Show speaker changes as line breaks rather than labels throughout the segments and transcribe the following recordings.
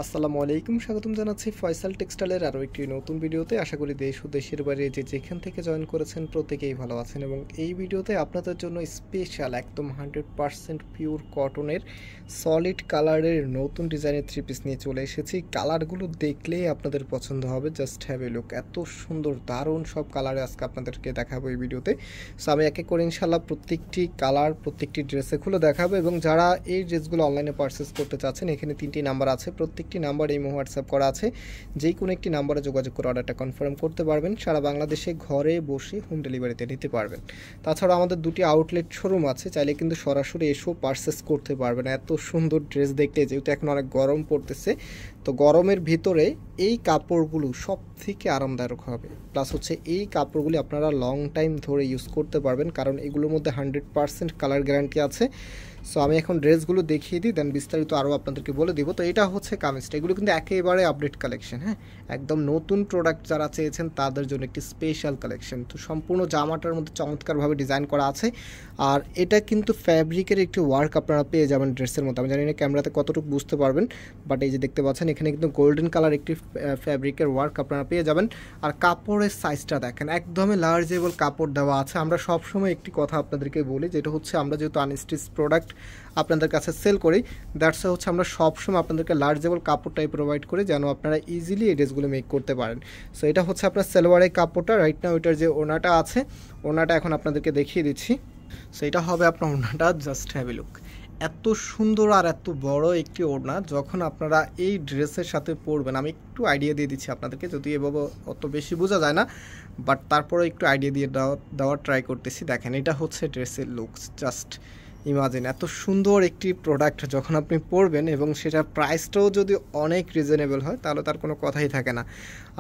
আসসালামু আলাইকুম, স্বাগতম জানাচ্ছি ফয়সাল টেক্সটাইলের আরও একটি নতুন ভিডিওতে। আশা করি দেশ ও দেশের বাইরে যে যেখান থেকে জয়েন করেছেন প্রত্যেকেই ভালো আছেন। এবং এই ভিডিওতে আপনাদের জন্য স্পেশাল একদম 100% পিওর কটনের সলিড কালারের নতুন ডিজাইনের থ্রি পিস নিয়ে চলে এসেছি। কালারগুলো দেখলেই আপনাদের পছন্দ হবে, জাস্ট হ্যাভ এ লুক। এত সুন্দর দারুণ সব কালারে আজকে আপনাদেরকে দেখাবো এই ভিডিওতে। সো আমি এক এক করে ইনশাল্লাহ প্রত্যেকটি কালার প্রত্যেকটি ড্রেসে খুলে দেখাবো। এবং যারা এই ড্রেসগুলো অনলাইনে পারচেস করতে চাচ্ছেন, এখানে 3টি নাম্বার আছে, প্রত্যেকটি নাম্বার এই হোয়াটসঅ্যাপ করা আছে, যে কোনো একটি নাম্বারে যোগাযোগ করে অর্ডারটা কনফার্ম করতে পারবেন। সারা বাংলাদেশে ঘরে বসে হোম ডেলিভারিতে নিতে পারবেন। তাছাড়া আমাদের দুটি আউটলেট শোরুম আছে, চাইলে কিন্তু সরাসরি এসেও পারচেস করতে পারবেন। এত সুন্দর ড্রেস দেখতে, যেহেতু এখন অনেক গরম পড়তেছে, তো গরমের ভিতরে এই কাপড়গুলো সব থেকে আরামদায়ক হবে। প্লাস হচ্ছে এই কাপড়গুলি আপনারা লং টাইম ধরে ইউজ করতে পারবেন, কারণ এগুলোর মধ্যে 100% কালার গ্যারান্টি আছে। সো আমি এখন ড্রেসগুলো দেখিয়ে দিই, দেন বিস্তারিত আরও আপনাদেরকে বলে দিব। তো এটা হচ্ছে কামিজটা, এগুলো কিন্তু একেবারে আপডেট কালেকশন, হ্যাঁ, একদম নতুন প্রোডাক্ট যারা চেয়েছেন তাদের জন্য একটি স্পেশাল কালেকশন। তো সম্পূর্ণ জামাটার মধ্যে চমৎকারভাবে ডিজাইন করা আছে, আর এটা কিন্তু ফ্যাব্রিকের একটি ওয়ার্ক আপনারা পেয়ে যাবেন ড্রেসের মধ্যে। আমি জানি না ক্যামেরাতে কতটুকু বুঝতে পারবেন, বাট এই যে দেখতে পাচ্ছেন এখানে কিন্তু গোল্ডেন কালার একটি ফ্যাব্রিকের ওয়ার্ক আপনারা পেয়ে যাবেন। আর কাপড়ের সাইজটা দেখেন, একদমই লার্জেবল কাপড় দেওয়া আছে। আমরা সবসময় একটি কথা আপনাদেরকে বলি, যেটা হচ্ছে আমরা যেহেতু আনস্টিচ প্রোডাক্ট আপনাদের কাছে সেল করি, দ্যাটস হচ্ছে আমরা সবসময় আপনাদেরকে লার্জেবল কাপড়টাই প্রোভাইড করি, যেন আপনারা ইজিলি এই ড্রেসগুলো মেক করতে পারেন। সো এটা হচ্ছে আপনার সালোয়ারের কাপড়টা। রাইট নাও এটার যে ওড়নাটা আছে, ওড়নাটা এখন আপনাদেরকে দেখিয়ে দিচ্ছি। সো এটা হবে আপনার ওড়নাটা, জাস্ট হ্যাভ এ লুক। এত সুন্দর আর এত বড় একটি ওড়না যখন আপনারা এই ড্রেসের সাথে পরবেন, আমি একটু আইডিয়া দিয়ে দিচ্ছি আপনাদেরকে, যদি এভাবে অত বেশি বোঝা যায় না, বাট তারপরে একটু আইডিয়া দিয়ে দেওয়ার ট্রাই করতেছি। দেখেন এটা হচ্ছে ড্রেসের লুকস, জাস্ট ইমাজিন এত সুন্দর একটি প্রোডাক্ট যখন আপনি পরবেন, এবং সেটার প্রাইসটাও যদি অনেক রিজনেবল হয় তাহলে তার কোনো কথাই থাকে না।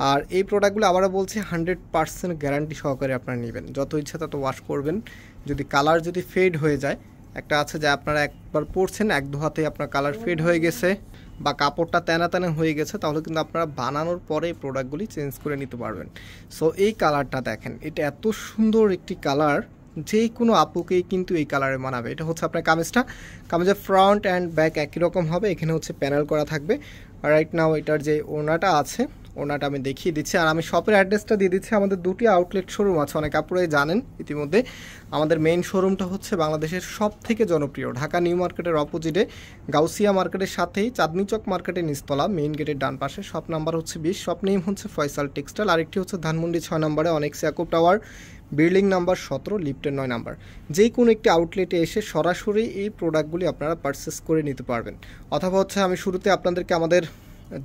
আর এই প্রোডাক্টগুলো আবারও বলছি 100% গ্যারান্টি সহকারে আপনারা নেবেন, যত ইচ্ছা তত ওয়াশ করবেন। যদি কালার যদি ফেড হয়ে যায়, একটা আছে যে আপনারা একবার পরছেন এক দু হাতে আপনার কালার ফেড হয়ে গেছে বা কাপড়টা তেনা তেনা হয়ে গেছে, তাহলে কিন্তু আপনারা বানানোর পরে এই প্রোডাক্টগুলি চেঞ্জ করে নিতে পারবেন। সো এই কালারটা দেখেন, এটা এত সুন্দর একটি কালার, যে কোনো আপুকেই কিন্তু এই কালারে মানাবে। এটা হচ্ছে আপনার কামিজটা, কামিজের ফ্রন্ট অ্যান্ড ব্যাক একই রকম হবে, এখানে হচ্ছে প্যানেল করা থাকবে। রাইট নাও এটার যে ওড়নাটা আছে, ওনাটা আমি দেখিয়ে দিচ্ছি। আর আমি শপের অ্যাড্রেসটা দিয়ে দিচ্ছি। আমাদের দুটি আউটলেট শোরুম আছে, অনেক আপুরাই জানেন ইতিমধ্যে। আমাদের মেইন শোরুমটা হচ্ছে বাংলাদেশের সব থেকে জনপ্রিয় ঢাকা নিউ মার্কেটের অপোজিটে গাউসিয়া মার্কেটের সাথেই চাঁদনি চক মার্কেটের নিচতলা, মেইন গেটের ডান পাশে। শপ নাম্বার হচ্ছে 20, শপ নেম হচ্ছে ফয়সাল টেক্সটাইল। আরেকটি হচ্ছে ধানমন্ডি 6 নম্বরে অনেক্স ইয়াকুব টাওয়ার, বিল্ডিং নাম্বার 17, লিফটের 9 নাম্বার। যে কোনো একটি আউটলেটে এসে সরাসরি এই প্রোডাক্টগুলি আপনারা পারচেস করে নিতে পারবেন। অথবা হচ্ছে আমি শুরুতে আপনাদেরকে আমাদের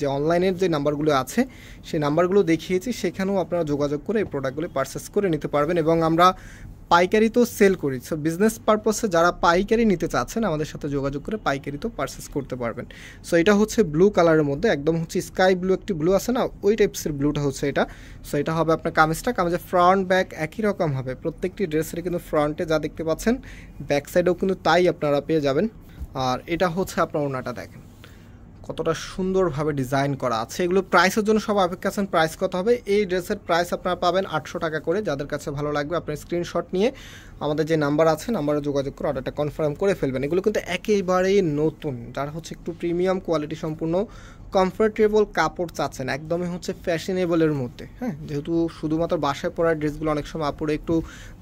যে অনলাইনের যে নাম্বারগুলো আছে সেই নাম্বারগুলো দেখিয়েছি, সেখানেও আপনারা যোগাযোগ করে এই প্রোডাক্টগুলো পারচেস করে নিতে পারবেন। এবং আমরা পাইকারি তো সেল করি, সো বিজনেস পারপাসে যারা পাইকারি নিতে চাচ্ছেন আমাদের সাথে যোগাযোগ করে পাইকারি তো পারচেস করতে পারবেন। সো এটা হচ্ছে ব্লু কালারের মধ্যে, একদম হচ্ছে স্কাই ব্লু একটি ব্লু আছে না, ওই টাইপসের ব্লুটা হচ্ছে এটা। সো এটা হবে আপনার কামিজটা, কামিজের ফ্রন্ট ব্যাক একই রকম হবে। প্রত্যেকটি ড্রেসের কিন্তু ফ্রন্টে যা দেখতে পাচ্ছেন, ব্যাক সাইডেও কিন্তু তাই আপনারা পেয়ে যাবেন। আর এটা হচ্ছে আপনার ওড়নাটা, দেখেন কতটা সুন্দরভাবে ডিজাইন করা আছে। এগুলো প্রাইসের জন্য সব অপেক্ষা আছেন, প্রাইস কত হবে? এই ড্রেসের প্রাইস আপনারা পাবেন 800 টাকা করে। যাদের কাছে ভালো লাগবে আপনার স্ক্রিনশট নিয়ে আমাদের যে নাম্বার আছে, নাম্বারে যোগাযোগ করে অর্ডারটা কনফার্ম করে ফেলবেন। এগুলো কিন্তু একেবারেই নতুন, যারা হচ্ছে একটু প্রিমিয়াম কোয়ালিটি সম্পূর্ণ কমফোর্টেবল কাপড় চাচ্ছেন, একদমই হচ্ছে ফ্যাশনেবলের মধ্যে, হ্যাঁ। যেহেতু শুধুমাত্র বাসায় পরার ড্রেসগুলো অনেক সময় আপুরে একটু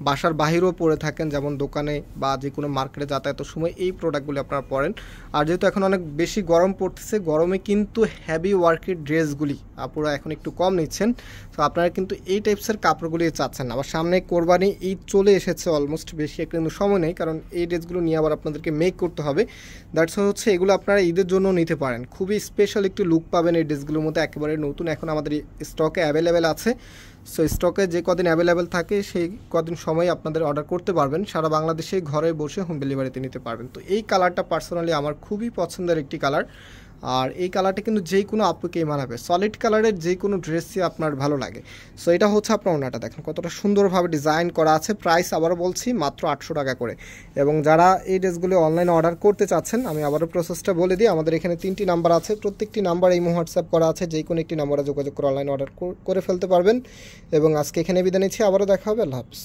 বাসার বাহিরেও পরে থাকেন, যেমন দোকানে বা যে কোনো মার্কেটে যাতায়াতের সময় এই প্রোডাক্টগুলো আপনারা পরেন। আর যেহেতু এখন অনেক বেশি গরম পড়তেছে, গরমে কিন্তু হেভি ওয়ার্কের ড্রেসগুলি আপুরা এখন একটু কম নিচ্ছেন। তো আপনারা কিন্তু এই টাইপসের কাপড়গুলি চাচ্ছেন। আবার সামনে কোরবানি ঈদ চলে এসেছে, অলমোস্ট বেশি একটা কিন্তু সময় নেই, কারণ এই ড্রেসগুলো নিয়ে আবার আপনাদেরকে মেক করতে হবে। দ্যাটস হচ্ছে এগুলো আপনারা ঈদের জন্য নিতে পারেন, খুবই স্পেশাল একটি লুক পাবেন এই ড্রেসগুলোর মধ্যে, একেবারে নতুন। এখন আমাদের স্টকে অ্যাভেলেবেল আছে। সো স্টকে যে কদিন অ্যাভেলেবেল থাকে সেই কদিন সময় আপনাদের অর্ডার করতে পারবেন, সারা বাংলাদেশে ঘরে বসে হোম ডেলিভারিতে নিতে পারবেন। তো এই কালারটা পার্সোনালি আমার খুবই পছন্দের একটি কালার, আর এই কালারটা কিন্তু যে কোনো আপুকেই মানাবে। সলিড কালারের যে কোনো ড্রেসই আপনার ভালো লাগে। সো এটা হচ্ছে আপনার ওড়নাটা, দেখেন কতটা সুন্দরভাবে ডিজাইন করা আছে। প্রাইস আবারও বলছি মাত্র 800 টাকা করে। এবং যারা এই ড্রেসগুলো অনলাইনে অর্ডার করতে চাচ্ছেন, আমি আবারও প্রসেসটা বলে দিই। আমাদের এখানে 3টি নাম্বার আছে, প্রত্যেকটি নাম্বার এই হোয়াটসঅ্যাপ করা আছে, যে কোনো একটি নাম্বারে যোগাযোগ করে অনলাইনে অর্ডার করে ফেলতে পারবেন। এবং আজকে এখানে বিদায় নিচ্ছি, আবারও দেখা হবে, আল্লাহ হাফেজ।